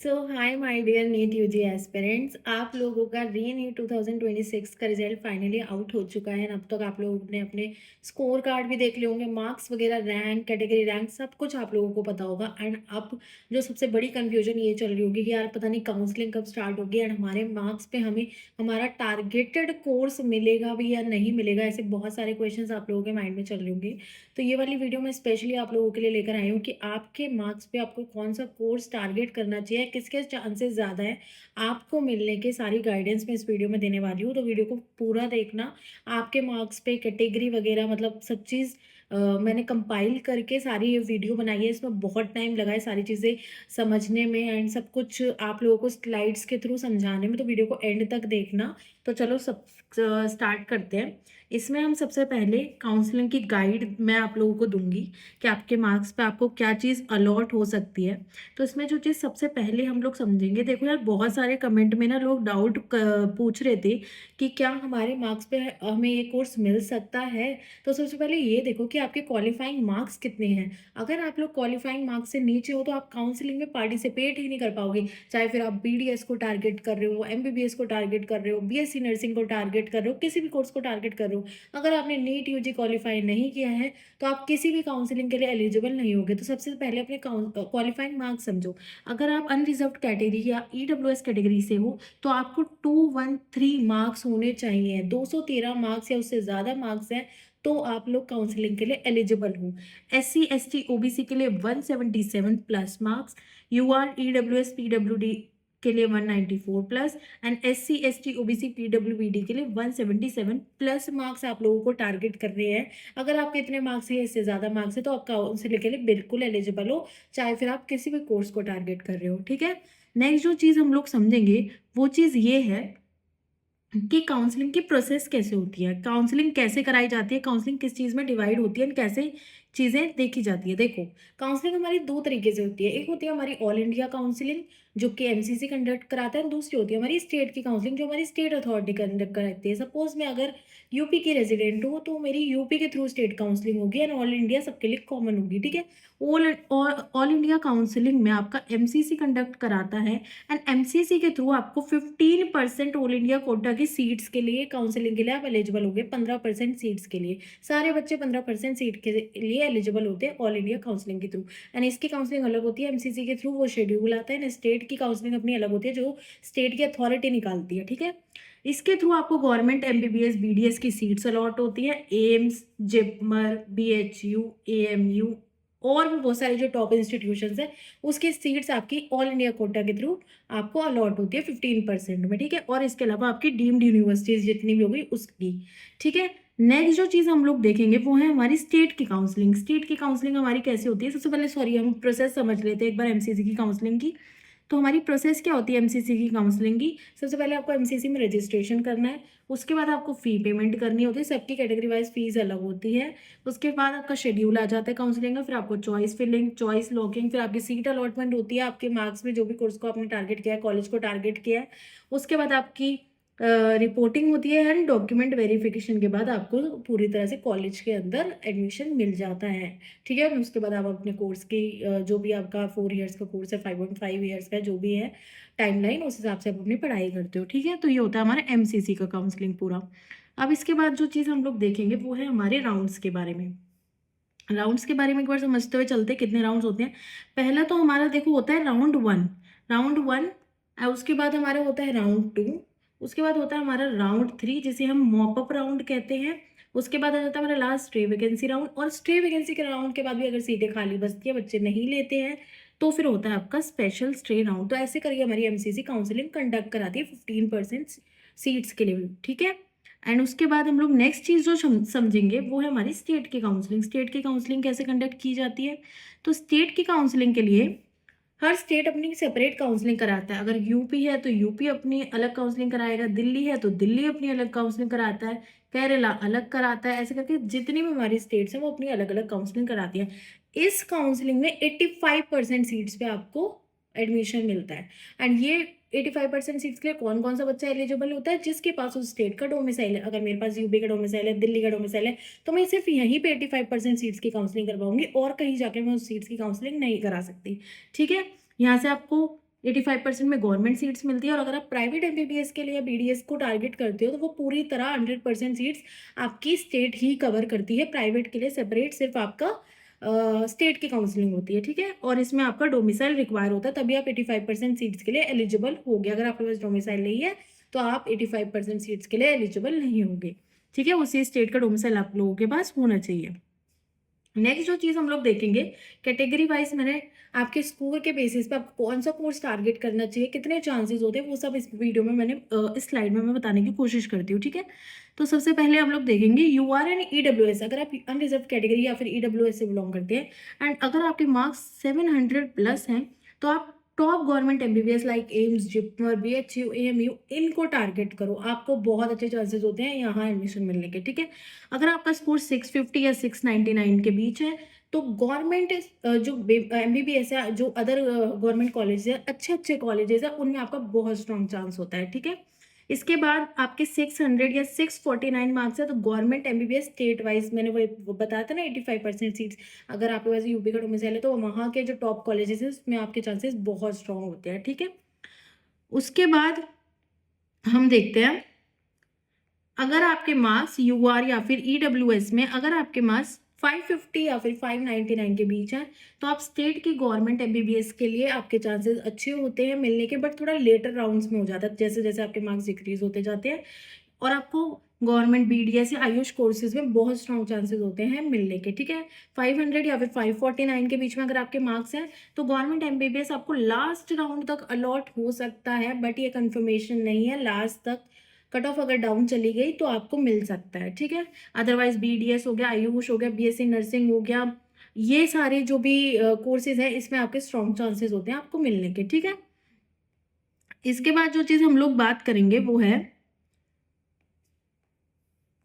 So hi my dear NEET UG aspirants. आप लोगों का री नीट 2026 का रिजल्ट फाइनली आउट हो चुका है। अब तक आप लोगों ने अपने स्कोर कार्ड भी देख लिए होंगे, मार्क्स वगैरह, रैंक, कैटेगरी रैंक, सब कुछ आप लोगों को पता होगा। एंड अब जो सबसे बड़ी कन्फ्यूजन ये चल रही होगी कि यार पता नहीं काउंसलिंग कब स्टार्ट होगी एंड हमारे मार्क्स पे हमें हमारा टारगेटेड कोर्स मिलेगा भी या नहीं मिलेगा। ऐसे बहुत सारे क्वेश्चंस आप लोगों के माइंड में चल रहे होंगे। तो ये वाली वीडियो मैं स्पेशली आप लोगों के लिए लेकर आई हूँ कि आपके मार्क्स पे आपको कौन सा कोर्स टारगेट करना चाहिए, किसके चांसेस ज़्यादा है आपको मिलने के, सारी गाइडेंस मैं इस वीडियो में देने वाली हूँ। तो वीडियो को पूरा देखना। आपके मार्क्स पे कैटेगरी वगैरह मतलब सब चीज़ मैंने कंपाइल करके सारी ये वीडियो बनाई है। इसमें बहुत टाइम लगा है सारी चीज़ें समझने में एंड सब कुछ आप लोगों को स्लाइड्स के थ्रू समझाने में। तो वीडियो को एंड तक देखना। तो चलो सब स्टार्ट करते हैं। इसमें हम सबसे पहले काउंसलिंग की गाइड मैं आप लोगों को दूंगी कि आपके मार्क्स पे आपको क्या चीज़ अलॉट हो सकती है। तो इसमें जो चीज़ सबसे पहले हम लोग समझेंगे, देखो यार बहुत सारे कमेंट में ना लोग डाउट पूछ रहे थे कि क्या हमारे मार्क्स पे हमें ये कोर्स मिल सकता है। तो सबसे पहले ये देखो कि आपके क्वालिफाइंग मार्क्स कितने हैं। अगर आप लोग क्वालिफाइंग मार्क्स से नीचे हो तो आप काउंसलिंग में पार्टिसिपेट ही नहीं कर पाओगे। चाहे फिर आप बीडीएस को टारगेट कर रहे हो, एमबीबीएस को टारगेट कर रहे हो, बीएससी नर्सिंग को टारगेट कर रहे हो, किसी भी कोर्स को टारगेट कर रहे हो, अगर आपने नीट यूजी क्वालिफाई नहीं किया है तो आप किसी भी काउंसलिंग के लिए एलिजिबल नहीं होगे। तो सबसे पहले अपने क्वालिफाइंग मार्क्स समझो। अगर आप अनरिजर्व्ड कैटेगरी या ईडब्ल्यूएस कैटेगरी से हो तो आपको 213 मार्क्स होने चाहिए। 213 मार्क्स या उससे ज़्यादा मार्क्स हैं तो आप लोग काउंसलिंग के लिए एलिजिबल हो। एससी एसटी ओबीसी के लिए 177 plus marks, UR EWS PWD के लिए 194 plus and SC ST OBC पीडब्ल्यूबीडी के लिए 177 प्लस मार्क्स आप लोगों को टारगेट कर रहे हैं। अगर आपके इतने मार्क्स है, इससे ज़्यादा मार्क्स है, तो आप काउंसलिंग के लिए बिल्कुल एलिजिबल हो, चाहे फिर आप किसी भी कोर्स को टारगेट कर रहे हो। ठीक है। नेक्स्ट जो चीज़ हम लोग समझेंगे वो चीज़ ये है कि काउंसलिंग की प्रोसेस कैसे होती है, काउंसलिंग कैसे कराई जाती है, काउंसलिंग किस चीज़ में डिवाइड होती है और कैसे चीज़ें देखी जाती है। देखो, काउंसलिंग हमारी दो तरीके से होती है। एक होती है हमारी ऑल इंडिया काउंसलिंग जो कि एमसीसी कंडक्ट कराता है, दूसरी होती है हमारी स्टेट की काउंसलिंग जो हमारी स्टेट अथॉरिटी कंडक्ट कराती है। सपोज मैं अगर यूपी की रेजिडेंट हूँ तो मेरी यूपी के थ्रू स्टेट काउंसलिंग होगी एंड ऑल इंडिया सबके लिए कॉमन होगी। ठीक है। ऑल इंडिया काउंसलिंग में आपका एमसीसी कंडक्ट कराता है एंड एमसीसी के थ्रू आपको 15% ऑल इंडिया कोटा की सीट्स के लिए काउंसलिंग के लिए आप एलिजिबल होंगे। 15% सीट्स के लिए सारे बच्चे 15% सीट के लिए एलिजिबल होते हैं ऑल इंडिया काउंसलिंग के थ्रू। एंड इसकी काउंसलिंग अलग होती है, एमसीसी के थ्रू वो शेड्यूल आता है एंड स्टेट की काउंसलिंग अपनी अलग होती है जो स्टेट की अथॉरिटी निकालती है। ठीक है। इसके थ्रू आपको गवर्नमेंट एमबीबीएस बीडीएस की सीट्स अलॉट होती है। एम्स, जिपमर, बीएचयू, एएमयू और भी बहुत सारे जो टॉप इंस्टीट्यूशंस हैं उसकी सीट्स आपकी ऑल इंडिया कोटा के थ्रू आपको अलॉट होती है 15% में। ठीक है। और इसके अलावा आपकी डीम्ड यूनिवर्सिटीज जितनी भी होगी उसकी। ठीक है। नेक्स्ट जो चीज़ हम लोग देखेंगे वो है हमारी स्टेट की काउंसलिंग। स्टेट की काउंसलिंग हमारी कैसे होती है, सबसे पहले सॉरी हम प्रोसेस समझ लेते हैं एक बार एमसीसी की काउंसलिंग की। तो हमारी प्रोसेस क्या होती है एमसीसी की काउंसलिंग की। सबसे पहले आपको एमसीसी में रजिस्ट्रेशन करना है, उसके बाद आपको फ़ी पेमेंट करनी होती है। सबकी कैटेगरी वाइज फीस अलग होती है। उसके बाद आपका शेड्यूल आ जाता है काउंसलिंग का, फिर आपको चॉइस फिलिंग, चॉइस लॉकिंग, फिर आपकी सीट अलॉटमेंट होती है आपके मार्क्स में जो भी कोर्स को आपने टारगेट किया है, कॉलेज को टारगेट किया है। उसके बाद आपकी रिपोर्टिंग होती है एंड डॉक्यूमेंट वेरिफिकेशन के बाद आपको पूरी तरह से कॉलेज के अंदर एडमिशन मिल जाता है। ठीक है। उसके बाद आप अपने कोर्स की जो भी आपका 4 ईयर्स का कोर्स है, 5.5 ईयर्स का जो भी है टाइमलाइन, उस हिसाब से आप अपनी पढ़ाई करते हो। ठीक है। तो ये होता है हमारा एमसीसी का काउंसलिंग पूरा। अब इसके बाद जो चीज़ हम लोग देखेंगे वो है हमारे राउंड्स के बारे में। राउंड्स के बारे में एक बार समझते हुए चलते हैं कितने राउंड्स होते हैं। पहला तो हमारा देखो होता है राउंड 1। राउंड 1 उसके बाद हमारा होता है राउंड 2। उसके बाद होता है हमारा राउंड 3 जिसे हम मॉपअप राउंड कहते हैं। उसके बाद आ जाता है हमारा लास्ट स्टे वैकेंसी राउंड। और स्टे वैकेंसी के राउंड के बाद भी अगर सीटें खाली बचती है, बच्चे नहीं लेते हैं, तो फिर होता है आपका स्पेशल स्टे राउंड। तो ऐसे करके हमारी एमसीसी काउंसलिंग कंडक्ट कराती है 15% सीट्स के लिए। ठीक है। एंड उसके बाद हम लोग नेक्स्ट चीज़ जो समझेंगे वो है हमारी स्टेट की काउंसलिंग। स्टेट की काउंसलिंग कैसे कंडक्ट की जाती है। तो स्टेट की काउंसलिंग के लिए हर स्टेट अपनी सेपरेट काउंसलिंग कराता है। अगर यूपी है तो यूपी अपनी अलग काउंसलिंग कराएगा, दिल्ली है तो दिल्ली अपनी अलग काउंसलिंग कराता है, केरला अलग कराता है। ऐसे करके जितनी भी हमारी स्टेट्स हैं वो अपनी अलग अलग काउंसलिंग कराती हैं। इस काउंसलिंग में 85% सीट्स पे आपको एडमिशन मिलता है। एंड ये 85% सीट्स के लिए कौन कौन सा बच्चा एलिजिबल होता है, जिसके पास उस स्टेट का डोमिसाइल है। अगर मेरे पास यूपी का डोमिसाइल है, दिल्ली का डोमिसाइल है, तो मैं सिर्फ यहीं पे 85% सीट्स की काउंसलिंग करवाऊंगी और कहीं जाकर मैं उस सीट्स की काउंसलिंग नहीं करा सकती। ठीक है। यहाँ से आपको 85% में गवर्नमेंट सीट्स मिलती है, और अगर आप प्राइवेट एमबीबीएस के लिए या बीडीएस को टारगेट करते हो तो वो पूरी तरह 100% सीट्स आपकी स्टेट ही कवर करती है। प्राइवेट के लिए सेपरेट सिर्फ आपका स्टेट की काउंसलिंग होती है, ठीक है, और इसमें आपका डोमिसाइल रिक्वायर होता है, तभी आप 85% सीट्स के लिए एलिजिबल होगे। अगर आपके पास डोमिसाइल नहीं है तो आप 85% सीट्स के लिए एलिजिबल नहीं होंगे, ठीक है। उसी स्टेट का डोमिसाइल आप लोगों के पास होना चाहिए। नेक्स्ट जो चीज़ हम लोग देखेंगे, कैटेगरी वाइज मैंने आपके स्कोर के बेसिस पे आपको कौन सा कोर्स टारगेट करना चाहिए, कितने चांसेस होते हैं, वो सब इस वीडियो में मैंने इस स्लाइड में मैं बताने की कोशिश करती हूँ, ठीक है। तो सबसे पहले हम लोग देखेंगे यूआर एंड ईडब्ल्यूएस। अगर आप अनरिजर्व कैटेगरी या फिर ईडब्ल्यूएस से बिलोंग करते हैं एंड अगर आपके मार्क्स 700 प्लस हैं तो आप top government MBBS like AIIMS, JIPMER, BHU, AMU इनको टारगेट करो, आपको बहुत अच्छे चांसेस होते हैं यहाँ एडमिशन मिलने के, ठीक है। अगर आपका स्कोर 650 या 699 के बीच है तो गवर्नमेंट जो एमबीबीएस है, जो अदर गवर्नमेंट कॉलेज है, अच्छे अच्छे कॉलेजेस है, उनमें आपका बहुत स्ट्रॉन्ग चांस होता है, ठीक है। इसके बाद आपके 600 या 649 मार्क्स है तो गवर्नमेंट एमबीबीएस स्टेट वाइज मैंने वो बताया था ना 85% सीट्स, अगर आपके पास यूपी का डोमिसाइल है तो वहाँ के जो टॉप कॉलेजेस है उसमें आपके चांसेस बहुत स्ट्रॉन्ग होते हैं, ठीक है। उसके बाद हम देखते हैं, अगर आपके मार्क्स यूआर या फिर ईडब्ल्यूएस में अगर आपके मार्क्स 550 या फिर 599 के बीच हैं तो आप स्टेट की गवर्नमेंट एमबीबीएस के लिए आपके चांसेस अच्छे होते हैं मिलने के, बट थोड़ा लेटर राउंड्स में हो जाता है जैसे जैसे आपके मार्क्स डिक्रीज होते जाते हैं, और आपको गवर्नमेंट बीडीएस या आयुष कोर्सेज में बहुत स्ट्रॉन्ग चांसेस होते हैं मिलने के, ठीक है। 500 या फिर 549 के बीच में अगर आपके मार्क्स हैं तो गवर्नमेंट एमबीबीएस आपको लास्ट राउंड तक अलॉट हो सकता है, बट ये कंफर्मेशन नहीं है, लास्ट तक कट ऑफ अगर डाउन चली गई तो आपको मिल सकता है, ठीक है। अदरवाइज बीडीएस हो गया, आयुष हो गया, बीएससी नर्सिंग हो गया, ये सारे जो भी कोर्सेज हैं इसमें आपके स्ट्रॉन्ग चांसेस होते हैं आपको मिलने के, ठीक है। इसके बाद जो चीज़ हम लोग बात करेंगे वो है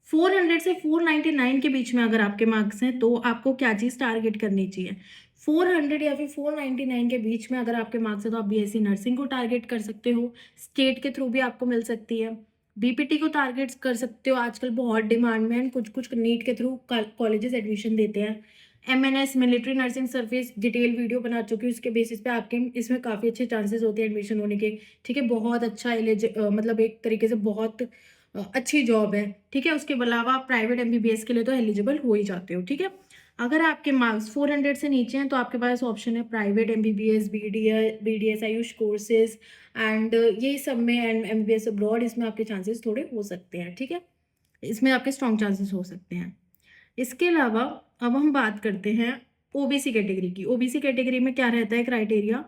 400 से 499 के बीच में अगर आपके मार्क्स हैं तो आपको क्या चीज़ टारगेट करनी चाहिए। 400 या फिर 499 के बीच में अगर आपके मार्क्स हैं तो आप बीएससी नर्सिंग को टारगेट कर सकते हो, स्टेट के थ्रू भी आपको मिल सकती है। बीपीटी को टारगेट कर सकते हो, आजकल बहुत डिमांड में है, कुछ कुछ नीट के थ्रू कॉलेजेस एडमिशन देते हैं। MNS military nursing service detail video बना चुकी हूँ, उसके बेसिस पे आपके इसमें काफ़ी अच्छे चांसेस होते हैं एडमिशन होने के, ठीक है। बहुत अच्छा मतलब एक तरीके से बहुत अच्छी जॉब है, ठीक है। उसके अलावा आप प्राइवेट एमबीबीएस के लिए तो एलिजिबल हो ही जाते हो, ठीक है। अगर आपके मार्क्स 400 से नीचे हैं तो आपके पास ऑप्शन है private MBBS, BDS, Ayush courses and ये सब में, एंड एमबीबीएस अब्रॉड, इसमें आपके चांसेस थोड़े हो सकते हैं, ठीक है। इसमें आपके स्ट्रॉन्ग चांसेस हो सकते हैं। इसके अलावा अब हम बात करते हैं ओबीसी कैटेगरी की। ओबीसी कैटेगरी में क्या रहता है क्राइटेरिया,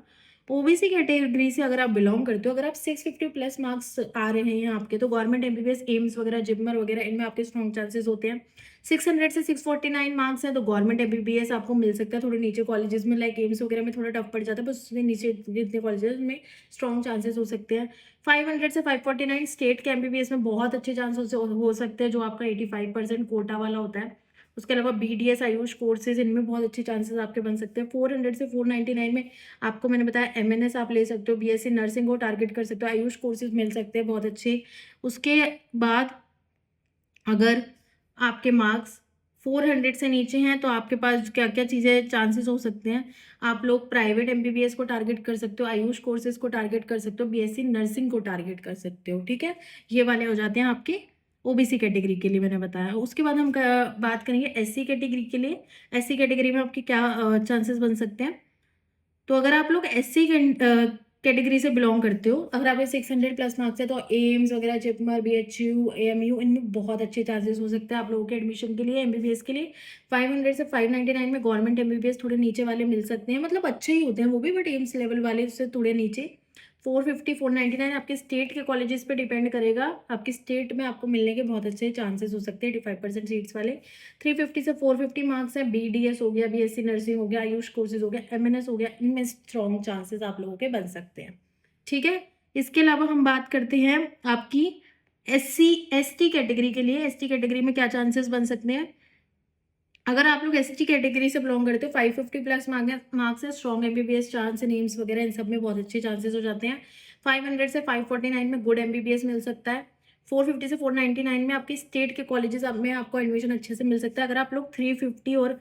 ओबीसी कैटेगरी से अगर आप बिलोंग करते हो, अगर आप 650 प्लस मार्क्स आ रहे हैं आपके तो गवर्नमेंट एमबीबीएस, एम्स वगैरह, जिपमर वगैरह इनमें आपके स्ट्रॉन्ग चांसेस होते हैं। 600 से 649 मार्क्स हैं तो गवर्नमेंट एमबीबीएस आपको मिल सकता है, थोड़े नीचे कॉलेजेस में लाइक एम्स वगैरह में थोड़ा टफ पड़ जाता है, बस उससे नीचे जितने कॉलेजेस में स्ट्रॉन्ग चांसेस हो सकते हैं। 500 से 549 स्टेट के एमबीबीएस में बहुत अच्छे चांसेस हो सकते हैं, जो आपका 85% कोटा वाला होता है। उसके अलावा बीडीएस, आयुष कोर्सेज, इनमें बहुत अच्छे चांसेस आपके बन सकते हैं। 400 से 499 में आपको मैंने बताया एमएनएस आप ले सकते हो, बीएससी नर्सिंग को टारगेट कर सकते हो, आयुष कोर्सेज मिल सकते हैं बहुत अच्छे। उसके बाद अगर आपके मार्क्स 400 से नीचे हैं तो आपके पास क्या क्या चीज़ें चांसेस हो सकते हैं, आप लोग प्राइवेट एमबीबीएस को टारगेट कर सकते हो, आयुष कोर्सेज को टारगेट कर सकते हो, बीएससी नर्सिंग को टारगेट कर सकते हो, ठीक है। ये वाले हो जाते हैं आपके ओबीसी कैटेगरी के लिए मैंने बताया। उसके बाद हम बात करेंगे एससी कैटेगरी के लिए। एससी कैटेगरी में आपके क्या चांसेस बन सकते हैं, तो अगर आप लोग एससी कैटेगरी से बिलोंग करते हो, अगर आपके 600 प्लस मार्क्स है तो एम्स वगैरह, जिपमर, बीएचयू, एएमयू इनमें बहुत अच्छे चांसेस हो सकते हैं आप लोगों के एडमिशन के लिए एमबीबीएस के लिए। 500 से 599 में गवर्नमेंट एमबीबीएस थोड़े नीचे वाले मिल सकते हैं, मतलब अच्छे ही होते हैं वो भी, बट एम्स लेवल वाले उससे थोड़े नीचे। 450, 499 आपके स्टेट के कॉलेजेस पे डिपेंड करेगा, आपकी स्टेट में आपको मिलने के बहुत अच्छे चांसेस हो सकते हैं 85% सीट्स वाले। 350 से 450 मार्क्स है, बीडीएस हो गया, बीएससी नर्सिंग हो गया, आयुष कोर्सेज हो गया, एमएनएस हो गया, इनमें स्ट्रॉन्ग चांसेस आप लोगों के बन सकते हैं, ठीक है। इसके अलावा हम बात करते हैं आपकी एससी एसटी कैटेगरी के लिए। एसटी कैटेगरी में क्या चांसेस बन सकते हैं, अगर आप लोग एसटी कैटेगरी से बिलोंग करते हो, 550 प्लस मार्क्स है, स्ट्रॉन्ग एमबीबीएस चांस, नेम्स वगैरह इन सब में बहुत अच्छे चांसेस हो जाते हैं। 500 से 549 में गुड एमबीबीएस मिल सकता है। 450 से 499 में आपकी स्टेट के कॉलेजेस में आपको एडमिशन अच्छे से मिल सकता है। अगर आप लोग 350 और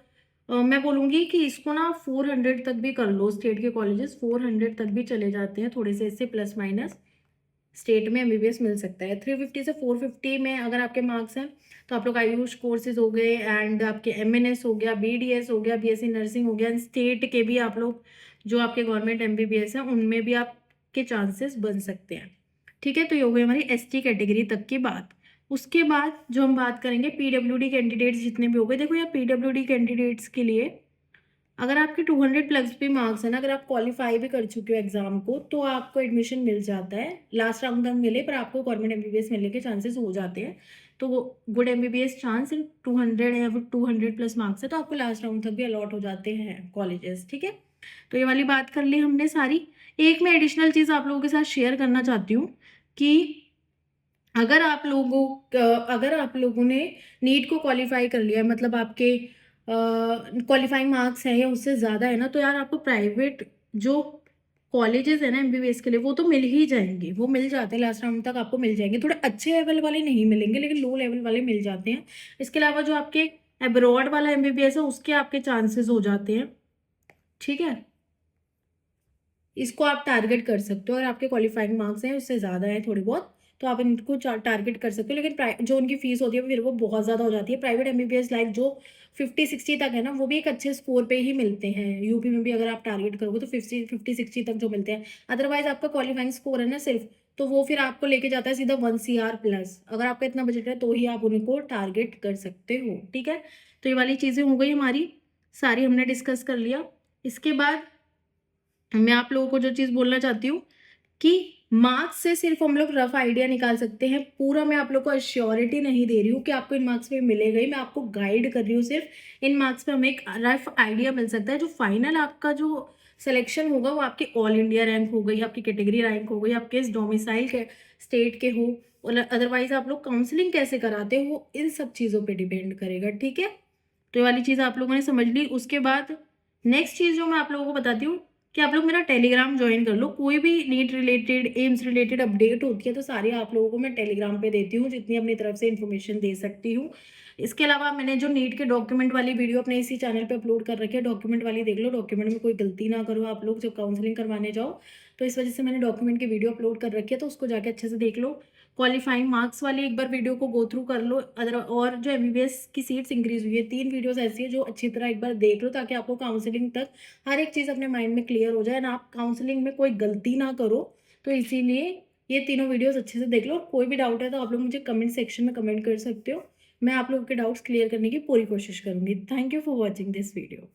मैं बोलूँगी कि इसको ना 400 तक भी कर लो, स्टेट के कॉलेजेस 400 तक भी चले जाते हैं, थोड़े से इससे प्लस माइनस स्टेट में एमबीबीएस मिल सकता है। 350 से 450 में अगर आपके मार्क्स हैं, तो आप लोग आयुष कोर्सेज़ हो गए एंड आपके एमएनएस हो गया, बीडीएस हो गया, बीएससी नर्सिंग हो गया एंड स्टेट के भी आप लोग जो आपके गवर्नमेंट एमबीबीएस हैं, उनमें भी आपके चांसेस बन सकते हैं। ठीक है? तो ये हो गई हमारी एसटी कैटेगरी तक की बात। उसके बाद जो हम बात करेंगे पीडब्ल्यूडी कैंडिडेट्स जितने भी हो गए, देखो यार पीडब्ल्यूडी कैंडिडेट्स के लिए अगर आपके 200 प्लस भी मार्क्स है ना, अगर आप क्वालिफाई भी कर चुके हो एग्जाम को, तो आपको एडमिशन मिल जाता है। लास्ट राउंड तक मिले पर आपको गवर्नमेंट एमबीबीएस मिलने के चांसेस हो जाते हैं। तो वो गुड एमबीबीएस चांस 200 या फिर 200 प्लस मार्क्स है तो आपको लास्ट राउंड तक भी अलॉट हो जाते हैं कॉलेजेस। ठीक है, तो ये वाली बात कर ली हमने सारी। एक मैं एडिशनल चीज़ आप लोगों के साथ शेयर करना चाहती हूँ कि अगर आप लोगों ने नीट को क्वालिफाई कर लिया है, मतलब आपके क्वालिफाइंग मार्क्स है या उससे ज़्यादा है ना, तो यार आपको प्राइवेट जो कॉलेजेस है ना एमबीबीएस के लिए, वो तो मिल ही जाएंगे, वो मिल जाते हैं लास्ट राउंड तक आपको मिल जाएंगे। थोड़े अच्छे लेवल वाले नहीं मिलेंगे लेकिन लो लेवल वाले मिल जाते हैं। इसके अलावा जो आपके अब्रॉड वाला एमबीबीएस है उसके आपके चांसेस हो जाते हैं। ठीक है, इसको आप टारगेट कर सकते हो। अगर आपके क्वालिफाइंग मार्क्स हैं उससे ज़्यादा है थोड़ी बहुत, तो आप इनको टारगेट कर सकते हो। लेकिन जो उनकी फीस होती है फिर वो बहुत ज़्यादा हो जाती है। प्राइवेट एमबीबीएस लाइक जो 50-60 तक है ना, वो भी एक अच्छे स्कोर पे ही मिलते हैं। यूपी में भी अगर आप टारगेट करोगे तो 50-60 तक जो मिलते हैं। अदरवाइज आपका क्वालिफाइंग स्कोर है ना सिर्फ, तो वो फिर आपको लेके जाता है सीधा 1 CR प्लस। अगर आपका इतना बजट है तो ही आप उनको टारगेट कर सकते हो। ठीक है, तो ये वाली चीज़ें हो गई हमारी, सारी हमने डिस्कस कर लिया। इसके बाद मैं आप लोगों को जो चीज़ बोलना चाहती हूँ कि मार्क्स से सिर्फ हम लोग रफ आइडिया निकाल सकते हैं। पूरा मैं आप लोग को अश्योरिटी नहीं दे रही हूँ कि आपको इन मार्क्स पे मिलेगा ही। मैं आपको गाइड कर रही हूँ सिर्फ। इन मार्क्स पे हमें एक रफ आइडिया मिल सकता है। जो फाइनल आपका जो सिलेक्शन होगा वो आपकी ऑल इंडिया रैंक हो गई, आपकी कैटेगरी रैंक हो गई, आपके इस डोमिसाइल के स्टेट के हो, और अदरवाइज आप लोग काउंसलिंग कैसे कराते हो वो इन सब चीज़ों पर डिपेंड करेगा। ठीक है, तो ये वाली चीज़ आप लोगों ने समझ ली। उसके बाद नेक्स्ट चीज़ जो मैं आप लोगों को बताती हूँ कि आप लोग मेरा टेलीग्राम ज्वाइन कर लो। कोई भी NEET related, AIIMS related update होती है तो सारी आप लोगों को मैं टेलीग्राम पे देती हूँ, जितनी अपनी तरफ से इन्फॉर्मेशन दे सकती हूँ। इसके अलावा मैंने जो नीट के डॉक्यूमेंट वाली वीडियो अपने इसी चैनल पे अपलोड कर रखी है, डॉक्यूमेंट वाली देख लो। डॉक्यूमेंट में कोई गलती ना करो आप लोग जब काउंसलिंग करवाने जाओ, तो इस वजह से मैंने डॉक्यूमेंट की वीडियो अपलोड कर रखी है, तो उसको जाके अच्छे से देख लो। क्वालिफाइंग मार्क्स वाली एक बार वीडियो को गो थ्रू कर लो। अदर और जो एमबीबीएस की सीट्स इंक्रीज हुई है, 3 वीडियोस ऐसी है जो अच्छी तरह एक बार देख लो, ताकि आपको काउंसलिंग तक हर एक चीज़ अपने माइंड में क्लियर हो जाए ना, आप काउंसलिंग में कोई गलती ना करो। तो इसीलिए ये तीनों वीडियोस अच्छे से देख लो। कोई भी डाउट है तो आप लोग मुझे कमेंट सेक्शन में कमेंट कर सकते हो। मैं आप लोगों के डाउट्स क्लियर करने की पूरी कोशिश करूंगी। Thank you for watching this video.